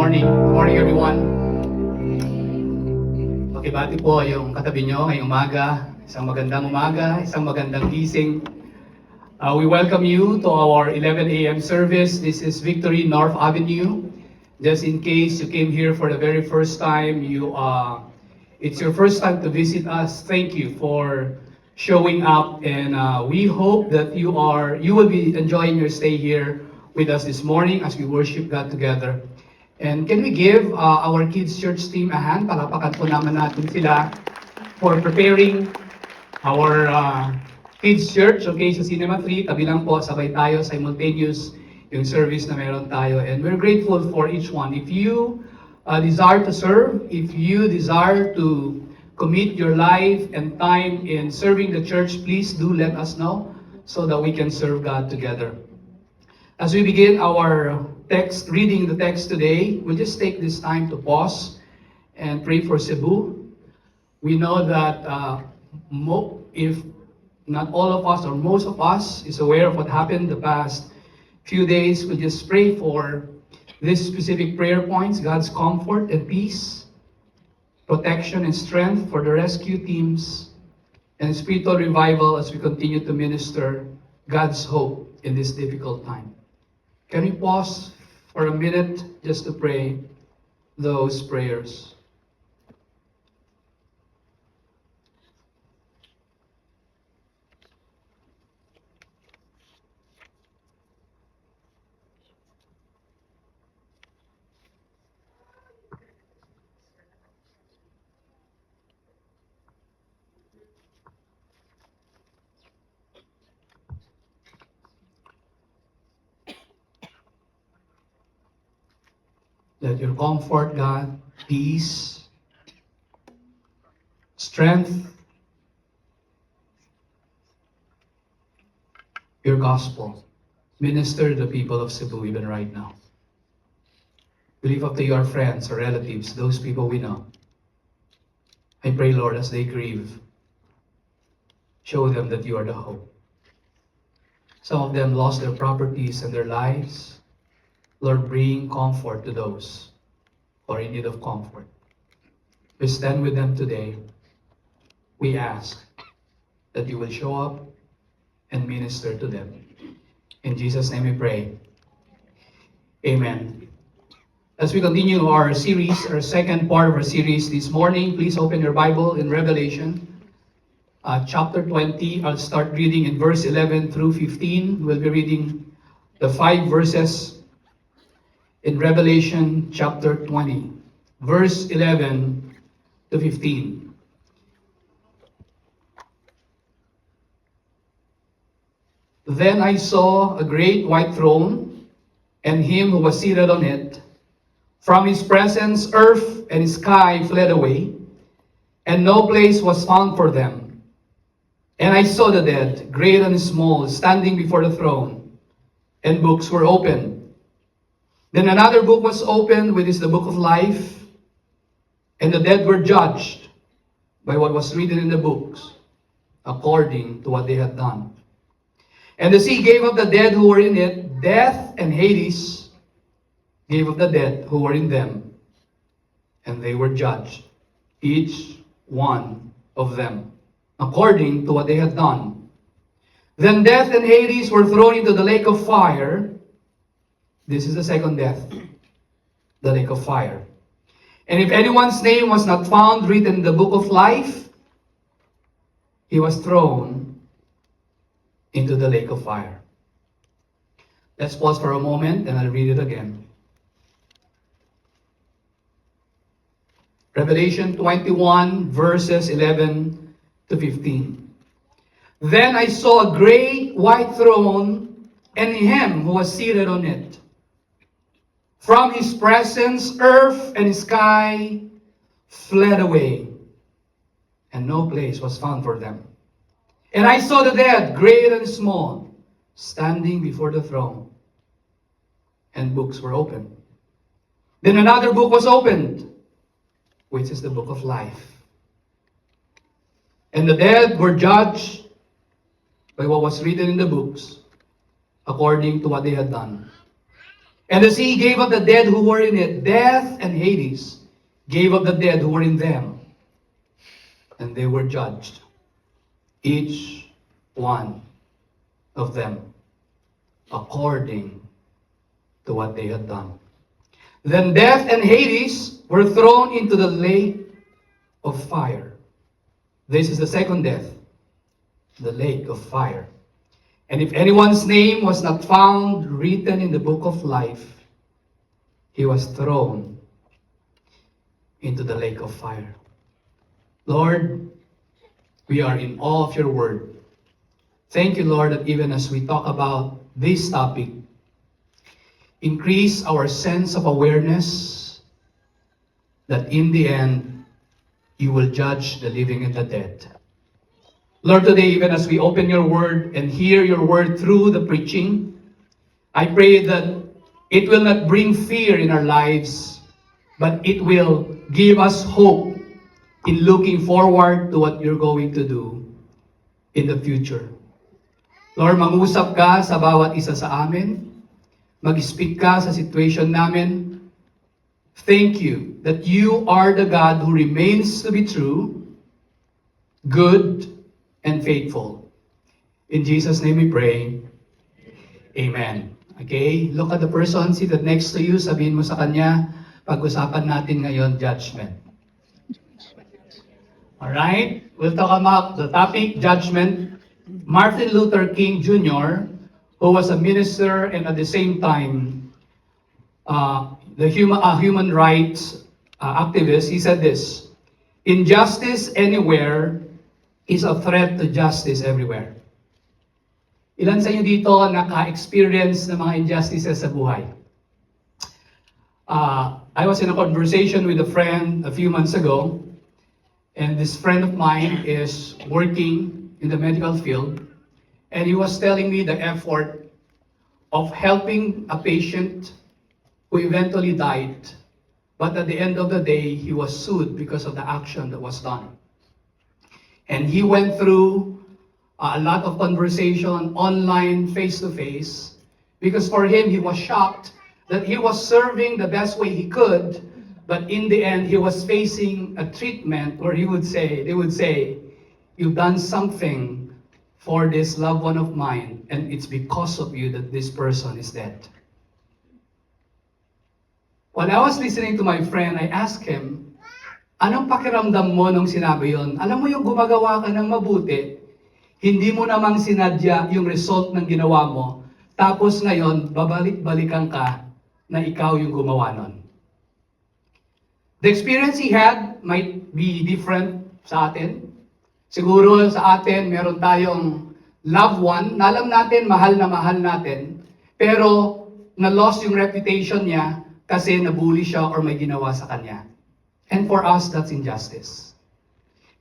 morning. Good morning, everyone. Pakibati po yung katabi nyo ngayong umaga. Isang magandang umaga, isang magandang gising. We welcome you to our 11 a.m. service. This is Victory North Avenue. Just in case you came here for the very first time, it's your first time to visit us. Thank you for showing up, and we hope that you will be enjoying your stay here with us this morning as we worship God together. And can we give our kids church team a hand? Palapakan po naman natin sila for preparing our kids church. Okay, sa Cinema 3, tabi lang po, sabay tayo, simultaneous yung service na meron tayo. And we're grateful for each one. If you desire to serve, if you desire to commit your life and time in serving the church, please do let us know so that we can serve God together. As we begin our reading the text today, we'll just take this time to pause and pray for Cebu. We know that if not all of us or most of us is aware of what happened the past few days, we'll just pray for these specific prayer points: God's comfort and peace, protection and strength for the rescue teams, and spiritual revival as we continue to minister God's hope in this difficult time. Can we pause for a minute just to pray those prayers? Let your comfort, God, peace, strength, your gospel minister to the people of Cebu even right now. We lift up to your friends or relatives, those people we know. I pray, Lord, as they grieve, show them that you are the hope. Some of them lost their properties and their lives. Lord, bring comfort to those who are in need of comfort. We stand with them today. We ask that you will show up and minister to them. In Jesus' name we pray. Amen. As we continue our series, our second part of our series this morning, please open your Bible in Revelation chapter 20. I'll start reading in verse 11 through 15. We'll be reading the 5 verses in Revelation chapter 20, verse 11 to 15. Then I saw a great white throne, and him who was seated on it. From his presence earth and sky fled away, and no place was found for them. And I saw the dead, great and small, standing before the throne, and books were opened. Then another book was opened, which is the book of life, and the dead were judged by what was written in the books, according to what they had done. And the sea gave up the dead who were in it. Death and Hades gave up the dead who were in them, and they were judged, each one of them, according to what they had done. Then death and Hades were thrown into the lake of fire. This is the second death, the lake of fire. And if anyone's name was not found written in the book of life, he was thrown into the lake of fire. Let's pause for a moment and I'll read it again. Revelation 21, verses 11 to 15. Then I saw a great white throne and him who was seated on it. From his presence, earth and sky fled away, and no place was found for them. And I saw the dead, great and small, standing before the throne, and books were opened. Then another book was opened, which is the book of life. And the dead were judged by what was written in the books, according to what they had done. And the sea gave up the dead who were in it. Death and Hades gave up the dead who were in them. And they were judged, each one of them, according to what they had done. Then death and Hades were thrown into the lake of fire. This is the second death, the lake of fire. And if anyone's name was not found written in the book of life, he was thrown into the lake of fire. Lord, we are in awe of your word. Thank you, Lord, that even as we talk about this topic, increase our sense of awareness that in the end, you will judge the living and the dead. Lord, today, even as we open your word and hear your word through the preaching, I pray that it will not bring fear in our lives, but it will give us hope in looking forward to what you're going to do in the future. Lord, mangusap ka sa bawat isa sa amin. Mag-speak ka sa situation namin. Thank you that you are the God who remains to be true, good, and faithful. In Jesus' name we pray. Amen. Okay, look at the person seated next to you. Sabihin mo sa kanya, pag-usapan natin ngayon, judgment. Alright, we'll talk about the topic, judgment. Martin Luther King Jr., who was a minister and at the same time the human rights activist, he said this: injustice anywhere is a threat to justice everywhere. Ilan sa inyo dito naka-experience ng mga injustices sa buhay? I was in a conversation with a friend a few months ago, and this friend of mine is working in the medical field, and he was telling me the effort of helping a patient who eventually died, but at the end of the day, he was sued because of the action that was done. And he went through a lot of conversation online, face-to-face, because for him, he was shocked that he was serving the best way he could, but in the end, he was facing a treatment where they would say, you've done something for this loved one of mine, and it's because of you that this person is dead. While I was listening to my friend, I asked him, anong pakiramdam mo nung sinabi yon? Alam mo yung gumagawa ka ng mabuti, hindi mo namang sinadya yung result ng ginawa mo, tapos ngayon, babalik-balikan ka na ikaw yung gumawa nun. The experience he had might be different sa atin. Siguro sa atin, meron tayong loved one, na alam natin, mahal natin, pero na-lost yung reputation niya kasi nabully siya or may ginawa sa kanya. And for us, that's injustice.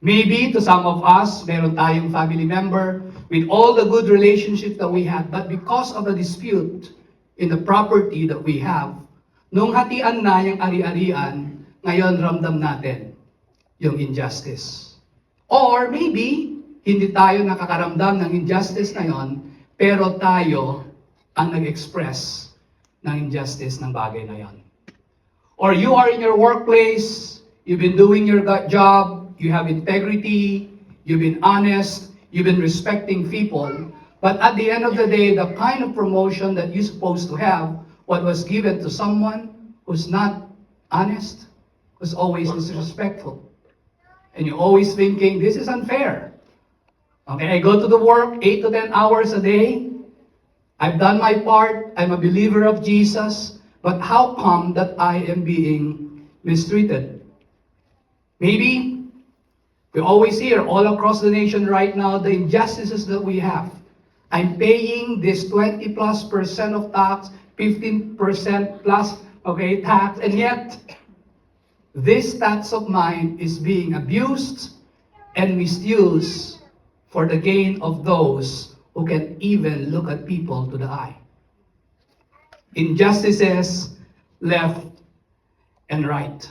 Maybe to some of us, meron tayong family member with all the good relationships that we had, but because of the dispute in the property that we have, nung hatian na yung ari-arian, ngayon ramdam natin yung injustice. Or maybe, hindi tayo nakakaramdam ng injustice na yon, pero tayo ang nag-express ng injustice ng bagay na yon. Or you are in your workplace, you've been doing your job, you have integrity, you've been honest, you've been respecting people, but at the end of the day, the kind of promotion that you're supposed to have, what was given to someone who's not honest, who's always disrespectful. And you're always thinking, this is unfair. Okay, I go to the work 8 to 10 hours a day. I've done my part. I'm a believer of Jesus. But how come that I am being mistreated? Maybe we always hear all across the nation right now the injustices that we have. I'm paying this 20+% of tax, 15% plus, okay, tax, and yet this tax of mine is being abused and misused for the gain of those who can even look at people to the eye. Injustices left and right.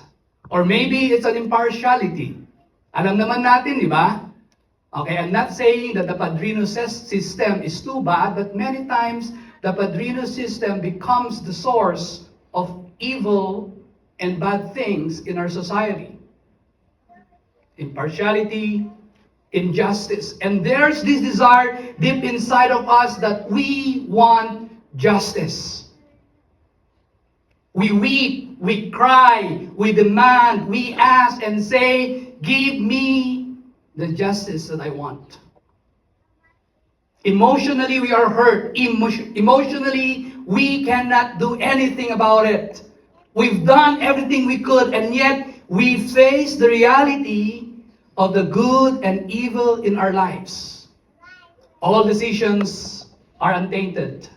Or maybe it's an impartiality. Alam naman natin, di ba? Okay, I'm not saying that the padrino system is too bad, but many times the padrino system becomes the source of evil and bad things in our society. Impartiality, injustice. And there's this desire deep inside of us that we want justice. We weep, we cry, we demand, we ask and say, give me the justice that I want. Emotionally, we are hurt. Emotionally, we cannot do anything about it. We've done everything we could, and yet we face the reality of the good and evil in our lives. All decisions are untainted.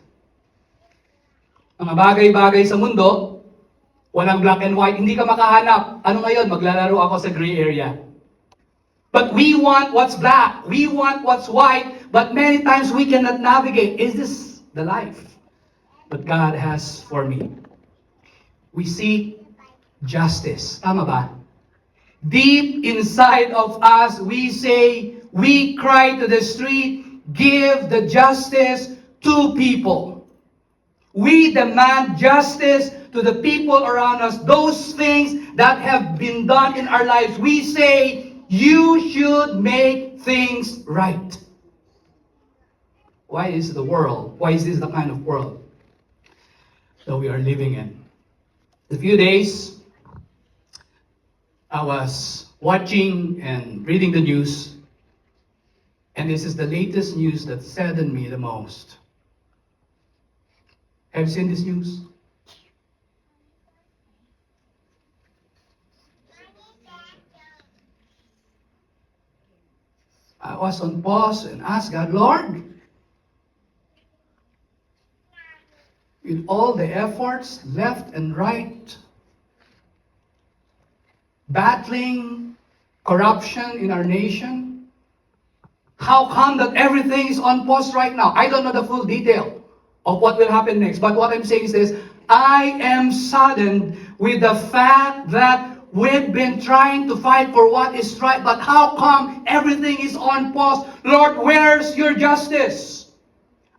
Mga bagay-bagay sa mundo, walang black and white. Hindi ka makahanap. Ano ngayon? Maglalaro ako sa gray area. But we want what's black. We want what's white. But many times we cannot navigate. Is this the life that God has for me? We seek justice. Tama ba? Deep inside of us, we say, we cry to the street, give the justice to people. We demand justice to the people around us. Those things that have been done in our lives, we say, you should make things right. Why is this the kind of world that we are living in? A few days, I was watching and reading the news, and this is the latest news that saddened me the most. Have you seen this news? I was on pause and asked God, Lord, with all the efforts left and right, battling corruption in our nation, how come that everything is on pause right now? I don't know the full detail of what will happen next, but what I'm saying is this, I am saddened with the fact that we've been trying to fight for what is right, but how come everything is on pause? Lord, where's your justice?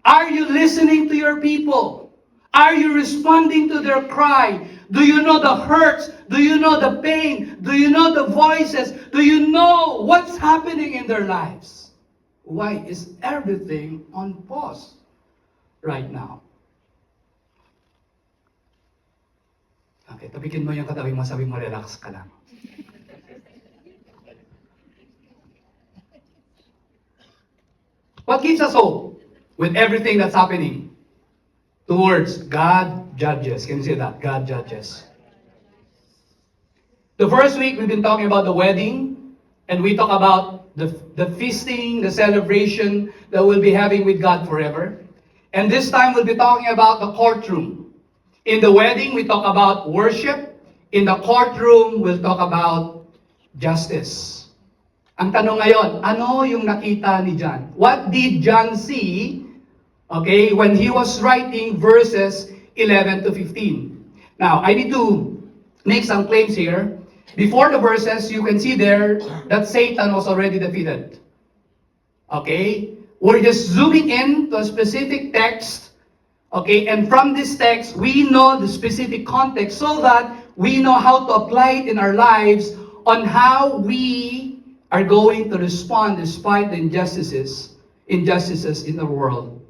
Are you listening to your people? Are you responding to their cry? Do you know the hurts? Do you know the pain? Do you know the voices? Do you know what's happening in their lives? Why is everything on pause right now? Okay, tabikin mo yung katabi mo, sabi mo, relax ka lang. What gives us hope with everything that's happening? Two words, God judges. Can you say that? God judges. The first week, we've been talking about the wedding, and we talk about the feasting, the celebration that we'll be having with God forever. And this time, we'll be talking about the courtroom. In the wedding, we talk about worship. In the courtroom, we'll talk about justice. Ang tanong ngayon, ano yung nakita ni John? What did John see, okay, when he was writing verses 11 to 15? Now, I need to make some claims here. Before the verses, you can see there that Satan was already defeated. Okay? We're just zooming in to a specific text. Okay? And from this text, we know the specific context so that we know how to apply it in our lives on how we are going to respond despite the injustices in the world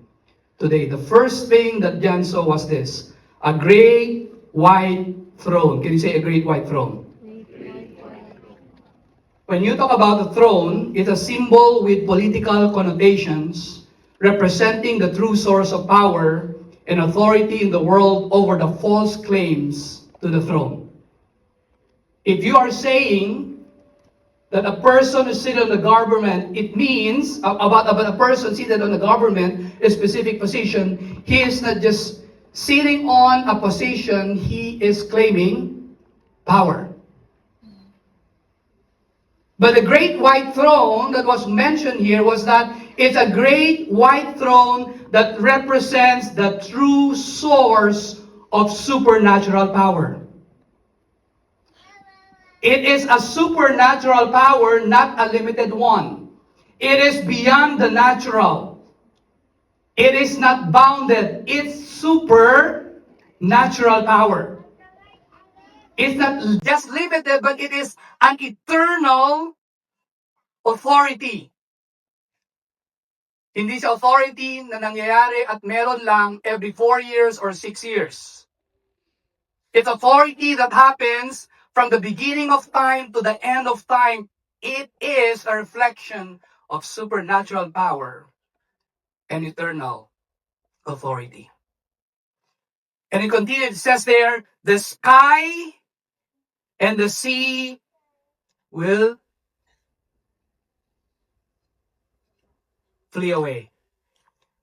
today. The first thing that John saw was this: a great white throne. Can you say a great white throne? When you talk about the throne, it's a symbol with political connotations representing the true source of power and authority in the world over the false claims to the throne. If you are saying that a person is seated on the government, it means about a person seated on the government, a specific position, he is not just sitting on a position, he is claiming power. But the great white throne that was mentioned here was that it's a great white throne that represents the true source of supernatural power. It is a supernatural power, not a limited one. It is beyond the natural. It is not bounded. It's supernatural power. It's not just limited, but it is an eternal authority. Hindi siya authority na nangyayari at meron lang every 4 years or 6 years. It's authority that happens from the beginning of time to the end of time. It is a reflection of supernatural power and eternal authority. And it continues, it says there, the sky and the sea will flee away.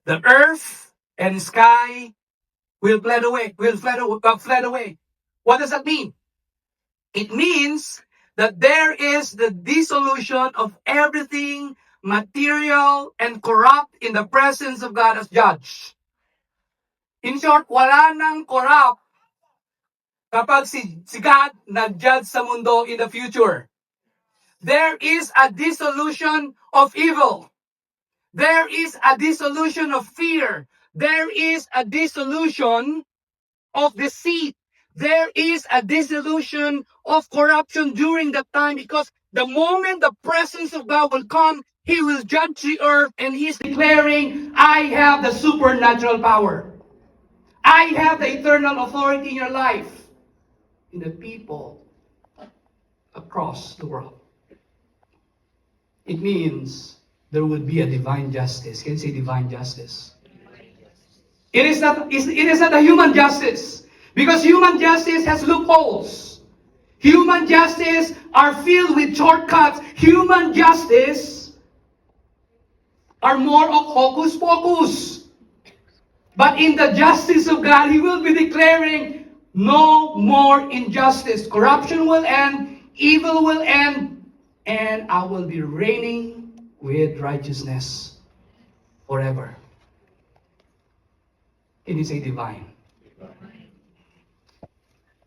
The earth and sky will fled away, fled away. What does that mean? It means that there is the dissolution of everything material and corrupt in the presence of God as judge. In short, wala nang corrupt kapag si God nag-judge sa mundo in the future. There is a dissolution of evil. There is a dissolution of fear. There is a dissolution of deceit. There is a dissolution of corruption during that time, because the moment the presence of God will come, He will judge the earth, and He's declaring, I have the supernatural power. I have the eternal authority in your life, in the people across the world. It means there would be a divine justice. Can you say divine justice? It is not a human justice. Because human justice has loopholes. Human justice are filled with shortcuts. Human justice are more of hocus pocus. But in the justice of God, He will be declaring no more injustice. Corruption will end, evil will end, and I will be reigning with righteousness forever. Can you say divine?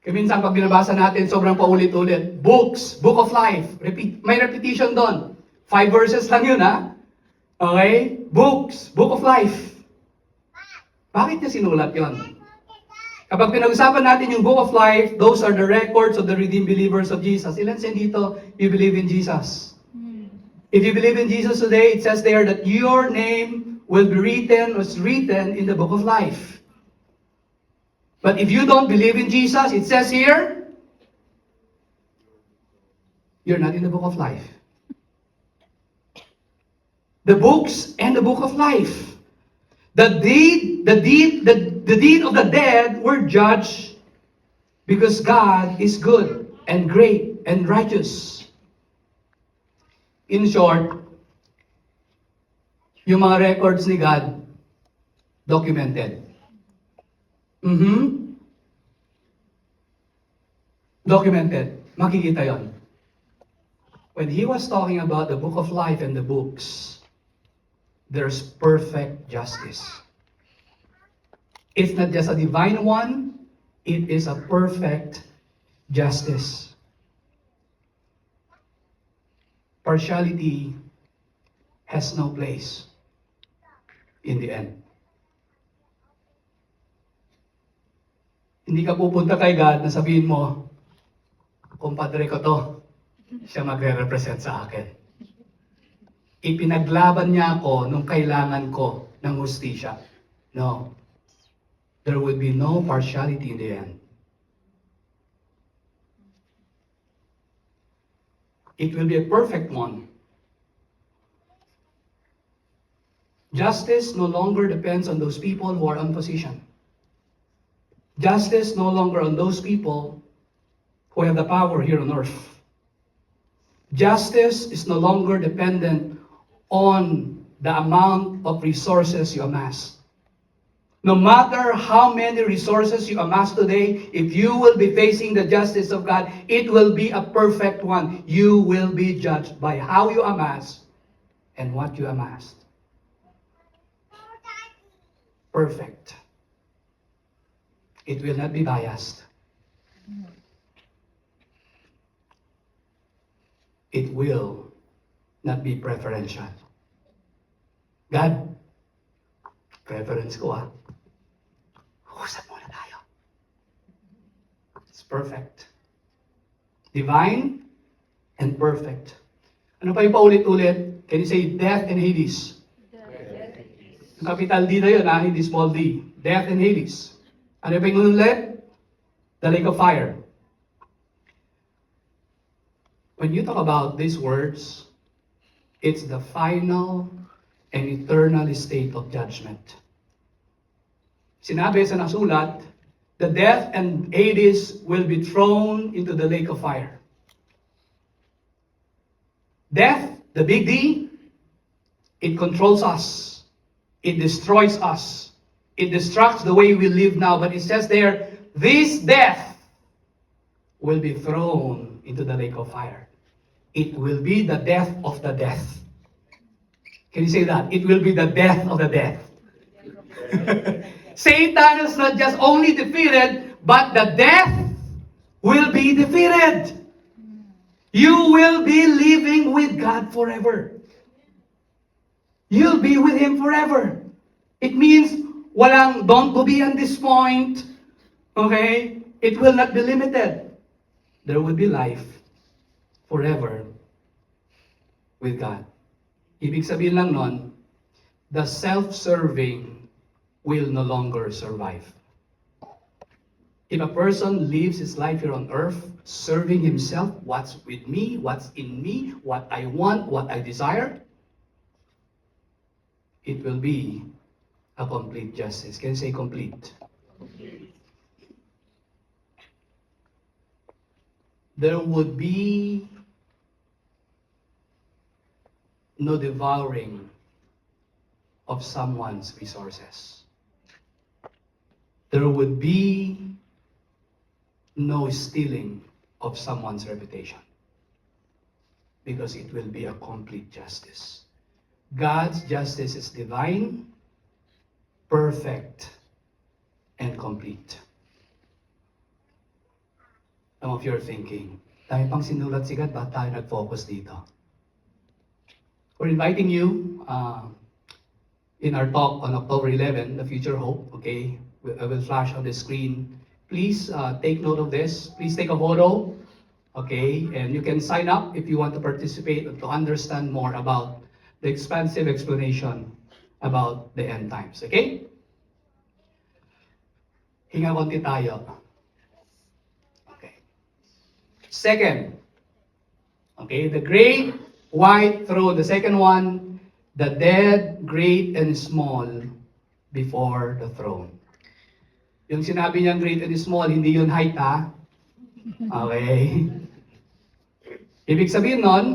Kaya minsan pag binabasa natin, sobrang paulit-ulit. Books, Book of Life. May repetition doon. 5 verses lang yun, ha? Okay? Books, Book of Life. Bakit niya sinulat yon? Kapag pinag-usapan natin yung Book of Life, those are the records of the redeemed believers of Jesus. Ilan siya dito, you believe in Jesus? If you believe in Jesus today, it says there that your name will be written, was written in the Book of Life. But if you don't believe in Jesus, it says here, you're not in the Book of Life. The books and the Book of Life. The deed of the dead were judged because God is good and great and righteous. In short, yung mga records ni God, documented. Documented. Makikita yon. When He was talking about the Book of Life and the books, there's perfect justice. It's not just a divine one, it is a perfect justice. Partiality has no place in the end. Hindi ka pupunta kay God na sabihin mo, kumpadre ko to, siya magre-represent sa akin. Ipinaglaban niya ako nung kailangan ko ng hustisya. No. There will be no partiality in the end. It will be a perfect one. Justice no longer depends on those people who are in position. Justice no longer on those people who have the power here on earth. Justice is no longer dependent on the amount of resources you amass. No matter how many resources you amass today, if you will be facing the justice of God, it will be a perfect one. You will be judged by how you amass and what you amassed. Perfect. It will not be biased. It will not be preferential. God, Preference ko Usap muna tayo. It's perfect. Divine and perfect. Ano pa yung paulit-ulit? Can you say death and Hades? Yung capital D na yun, hindi small d. Death and Hades. Ano pa yung ulit? The lake of fire. When you talk about these words, it's the final and eternal state of judgment. Sinabi sa nasulat, the death and Hades will be thrown into the lake of fire. Death, the big D, it controls us. It destroys us. It destructs the way we live now. But it says there, this death will be thrown into the lake of fire. It will be the death of the death. Can you say that? It will be the death of the death. Satan is not just only defeated, but the death will be defeated. You will be living with God forever. You'll be with Him forever. It means don't be on this point. Okay? It will not be limited. There will be life forever with God. Ibig sabihin lang nun, the self-serving will no longer survive. If a person lives his life here on earth, serving himself, what's with me, what's in me, what I want, what I desire, it will be a complete justice. Can you say complete? There would be no devouring of someone's resources. There would be no stealing of someone's reputation, because it will be a complete justice. God's justice is divine, perfect, and complete. Some of you are thinking, tayo pang sinulat si God, bakit tayo nag-focus dito? We're inviting you in our talk on October 11, The Future Hope, okay? I will flash on the screen. Please take note of this. Please take a photo, okay? And you can sign up if you want to participate and to understand more about the expansive explanation about the end times, okay? Hinga konti tayo. Okay. Second, okay, the great white throne. The second one, the dead, great and small before the throne. Yung sinabi niyang great and small, hindi yun height Okay. Ibig sabihin nun,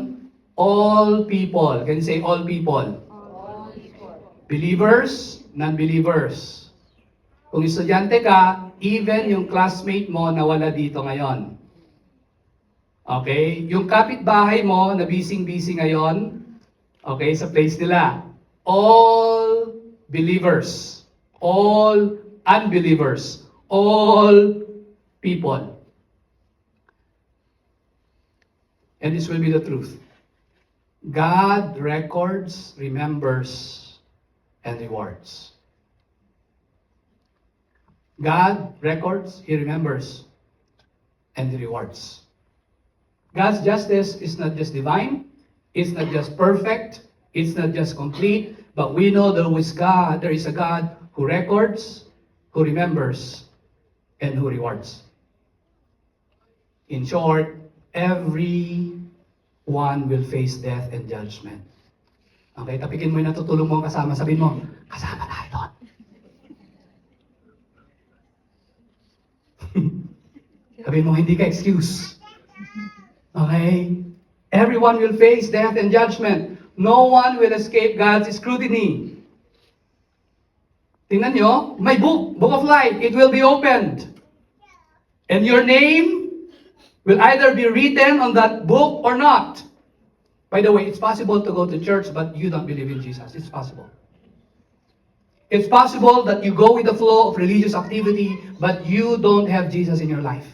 all people. Can you say all people? All people. Believers, non-believers. Kung estudyante ka, even yung classmate mo na wala dito ngayon. Okay? Yung kapitbahay mo na busy-busy ngayon, okay, sa place nila. All believers. All unbelievers. All people. And this will be the truth. God records, remembers, and rewards. God records, He remembers, and He rewards. God's justice is not just divine, it's not just perfect, it's not just complete, but we know there is a God who records, who remembers, and who rewards. In short, everyone will face death and judgment. Okay, tapikin mo yung natutulong mo kasama, sabihin mo, kasama tayo doon. Sabihin mo, hindi ka excuse. Okay? Everyone will face death and judgment. No one will escape God's scrutiny. Tingnan nyo, may book of life. It will be opened. And your name will either be written on that book or not. By the way, it's possible to go to church but you don't believe in Jesus. It's possible. It's possible that you go with the flow of religious activity but you don't have Jesus in your life.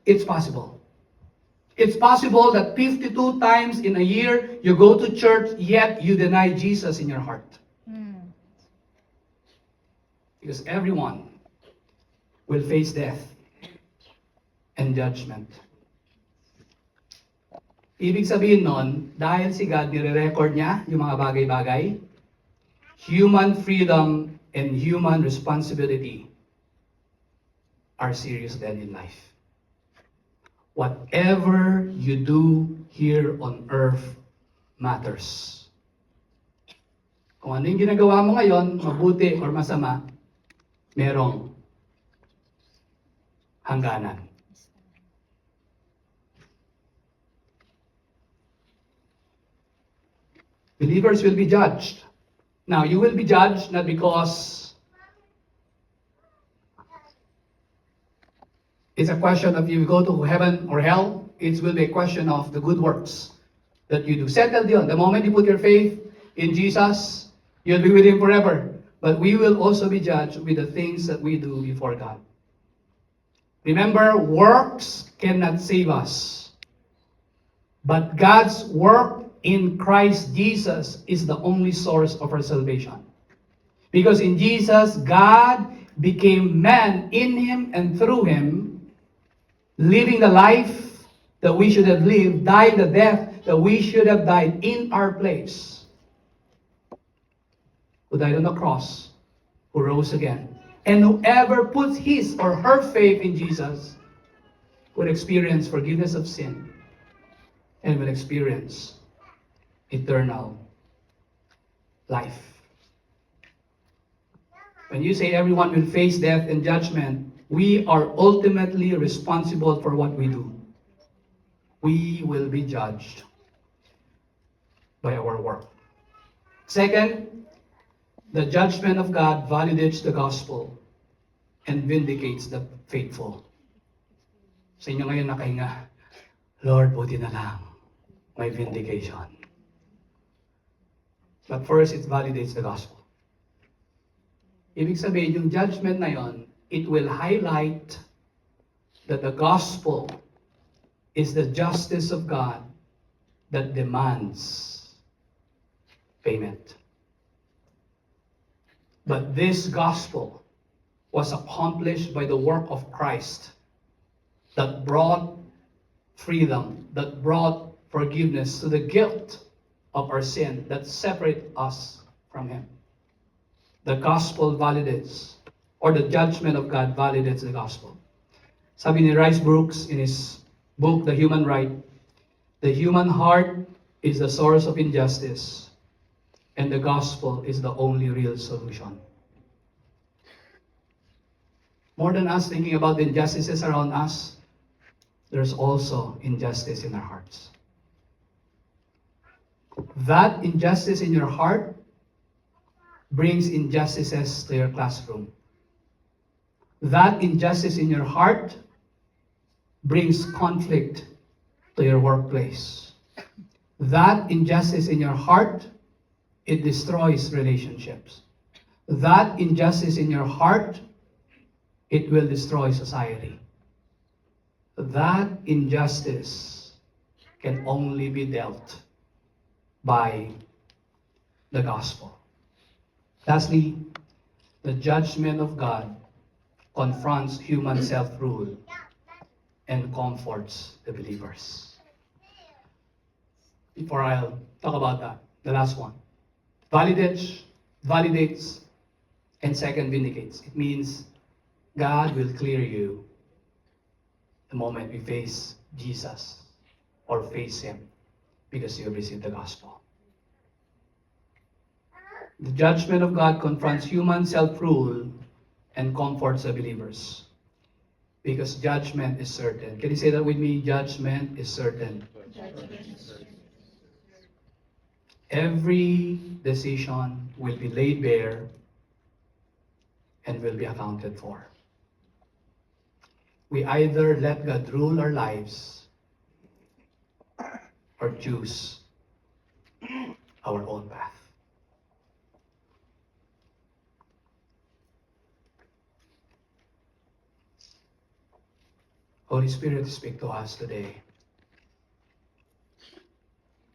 It's possible. It's possible that 52 times in a year you go to church yet you deny Jesus in your heart. Because everyone will face death and judgment. Ibig sabihin nun, dahil si God nire-record niya yung mga bagay-bagay, human freedom and human responsibility are serious then in life. Whatever you do here on earth matters. Kung ano yung ginagawa mo ngayon, mabuti or masama, merong hangganan. Believers will be judged. Now, you will be judged not because it's a question of you go to heaven or hell. It will be a question of the good works that you do. Settled yun. The moment you put your faith in Jesus, you'll be with Him forever. But we will also be judged with the things that we do before God. Remember, works cannot save us. But God's work in Christ Jesus is the only source of our salvation. Because in Jesus, God became man in Him and through Him, living the life that we should have lived, died the death that we should have died in our place. Who died on the cross, who rose again. And whoever puts his or her faith in Jesus will experience forgiveness of sin and will experience eternal life. When you say everyone will face death and judgment, we are ultimately responsible for what we do. We will be judged by our work. Second, the judgment of God validates the gospel and vindicates the faithful. Sa inyo ngayon nakahinga, Lord, buti na lang, may vindication. But first, it validates the gospel. Ibig sabihin, yung judgment na yon, it will highlight that the gospel is the justice of God that demands payment. But this gospel was accomplished by the work of Christ that brought freedom, that brought forgiveness to the guilt of our sin that separate us from Him. The gospel validates, or the judgment of God validates the gospel. Sabi ni Rice Brooks in his book, The Human Right, the human heart is the source of injustice, and the gospel is the only real solution. More than us thinking about the injustices around us, there's also injustice in our hearts. That injustice in your heart brings injustices to your classroom. That injustice in your heart brings conflict to your workplace. That injustice in your heart, it destroys relationships. That injustice in your heart, it will destroy society. That injustice can only be dealt by the gospel. Lastly, the judgment of God confronts human self-rule and comforts the believers. Before I'll talk about that, the last one. Validates, and second, vindicates. It means God will clear you the moment we face Jesus or face Him because you have received the gospel. The judgment of God confronts human self-rule and comforts the believers. Because judgment is certain. Can you say that with me? Judgment is certain. Every decision will be laid bare and will be accounted for. We either let God rule our lives or choose our own path. Holy Spirit, speak to us today.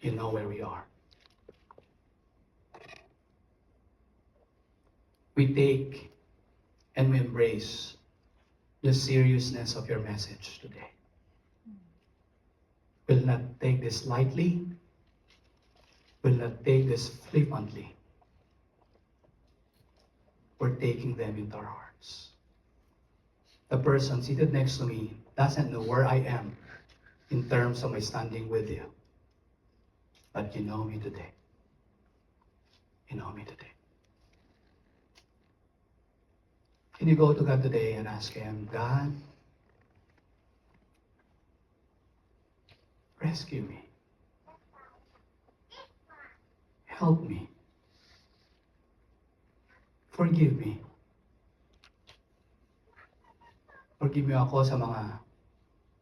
You know where we are. We take and we embrace the seriousness of your message today. We'll not take this lightly. We'll not take this flippantly. We're taking them into our hearts. The person seated next to me doesn't know where I am in terms of my standing with you. But you know me today. You know me today. Can you go to God today and ask Him, God, rescue me. Help me. Forgive me. Forgive me ako sa mga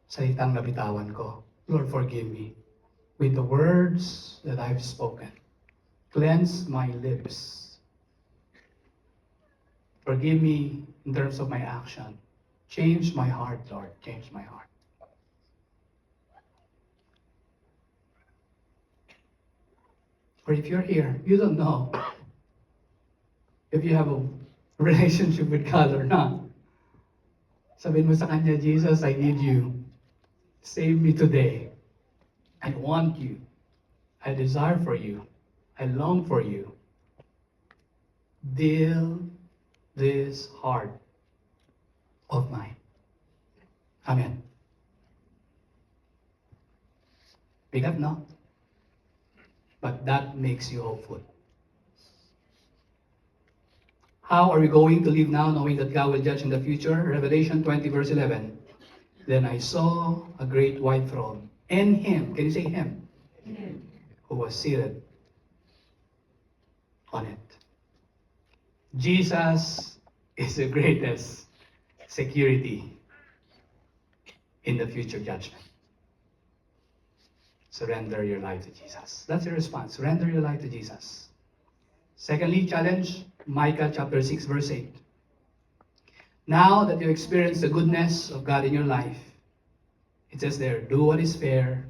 salitang nabitawan ko. Lord, forgive me with the words that I've spoken. Cleanse my lips. Forgive me in terms of my action. Change my heart, Lord. Change my heart. Or if you're here, you don't know if you have a relationship with God or not. Sabihin mo sa Kanya, Jesus, I need you. Save me today. I want you. I desire for you. I long for you. Deal this heart of mine. Amen. Bigat, no? But that makes you hopeful. How are we going to live now knowing that God will judge in the future? Revelation 20 verse 11. Then I saw a great white throne and Him, can you say Him? Him. Who was seated on it. Jesus is the greatest security in the future judgment. Surrender your life to Jesus. That's your response. Surrender your life to Jesus. Secondly, challenge, Micah chapter 6 verse 8. Now that you experience the goodness of God in your life, it says there, do what is fair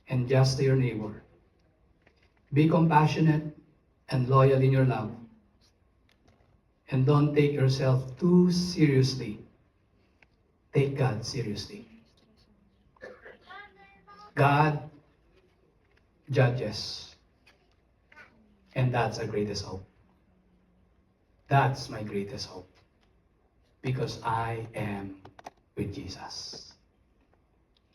and just to your neighbor. Be compassionate and loyal in your love. And don't take yourself too seriously. Take God seriously. God judges. And that's our greatest hope. That's my greatest hope. Because I am with Jesus.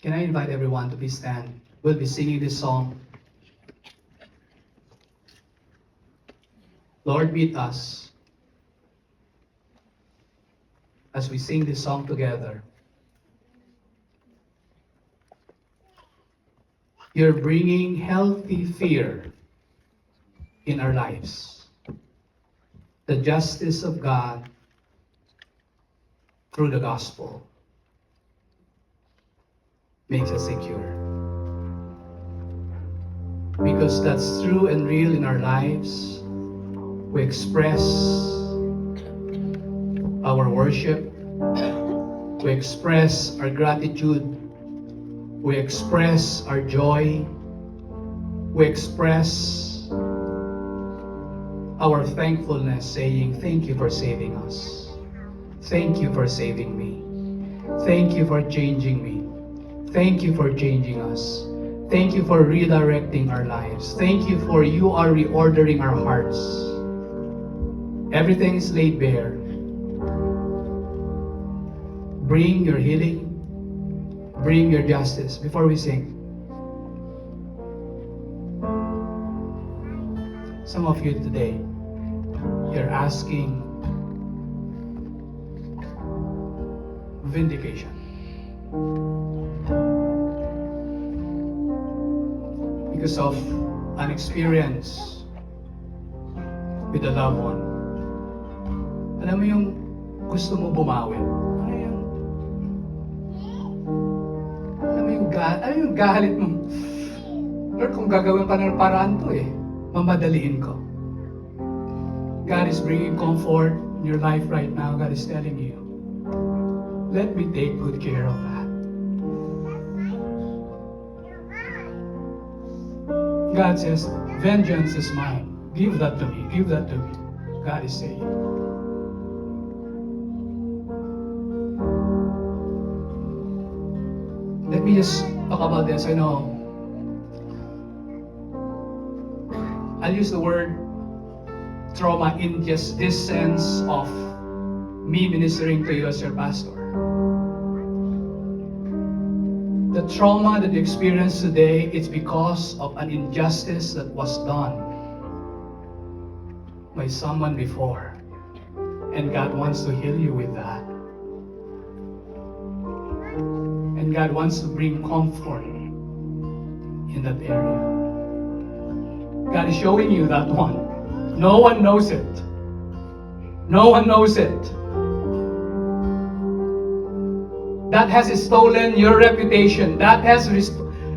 Can I invite everyone to please stand? We'll be singing this song. Lord, meet us as we sing this song together. You're bringing healthy fear in our lives. The justice of God through the gospel makes us secure. Because that's true and real in our lives. We express our worship. We express our gratitude. We express our joy. We express our thankfulness, saying, thank you for saving us. Thank you for saving me. Thank you for changing me. Thank you for changing us. Thank you for redirecting our lives. Thank you for you are reordering our hearts. Everything is laid bare. Bring your healing. Bring your justice. Before we sing, some of you today, you're asking vindication. Because of an experience with a loved one. Alam mo yung gusto mo bumawi. Ano yung galit mo? Lord, kung gagawin pa ng paraan to mamadaliin ko. God is bringing comfort in your life right now. God is telling you, let me take good care of that. God says, vengeance is mine. Give that to me. Give that to me. God is saying. me just talk about this. I know I'll use the word trauma in just this sense of me ministering to you as your pastor. The trauma that you experience today, it's because of an injustice that was done by someone before. And God wants to heal you with that. And God wants to bring comfort in that area. God is showing you that one. No one knows it. No one knows it. That has stolen your reputation. That has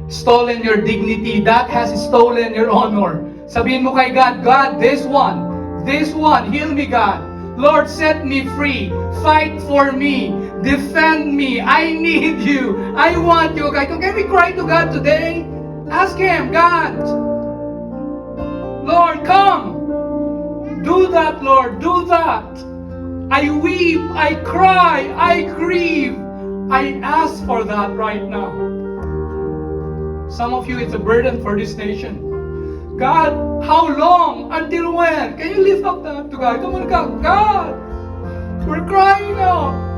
stolen your dignity. That has stolen your honor. Sabihin mo kay God, God, this one, heal me, God. Lord, set me free. Fight for me. Defend me. I need you. I want you. Okay, can we cry to God today? Ask Him, God, Lord, come. Do that, Lord. Do that. I weep. I cry. I grieve. I ask for that right now. Some of you, it's a burden for this nation. God, how long? Until when? Can you lift up that to God? Come on, God. God, we're crying out.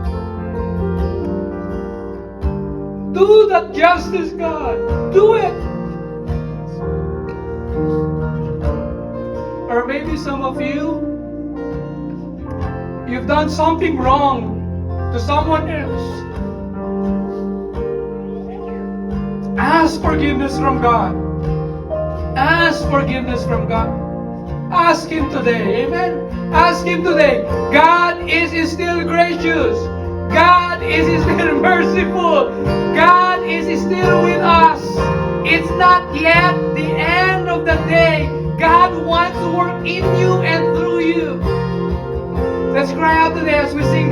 Do that justice, God. Do it. Or maybe some of you, you've done something wrong to someone else. Ask forgiveness from God. Ask forgiveness from God. Ask Him today. Amen. Ask Him today. God is still gracious. God is still merciful. God is still with us. It's not yet the end of the day. God wants to work in you and through you. Let's cry out today as we sing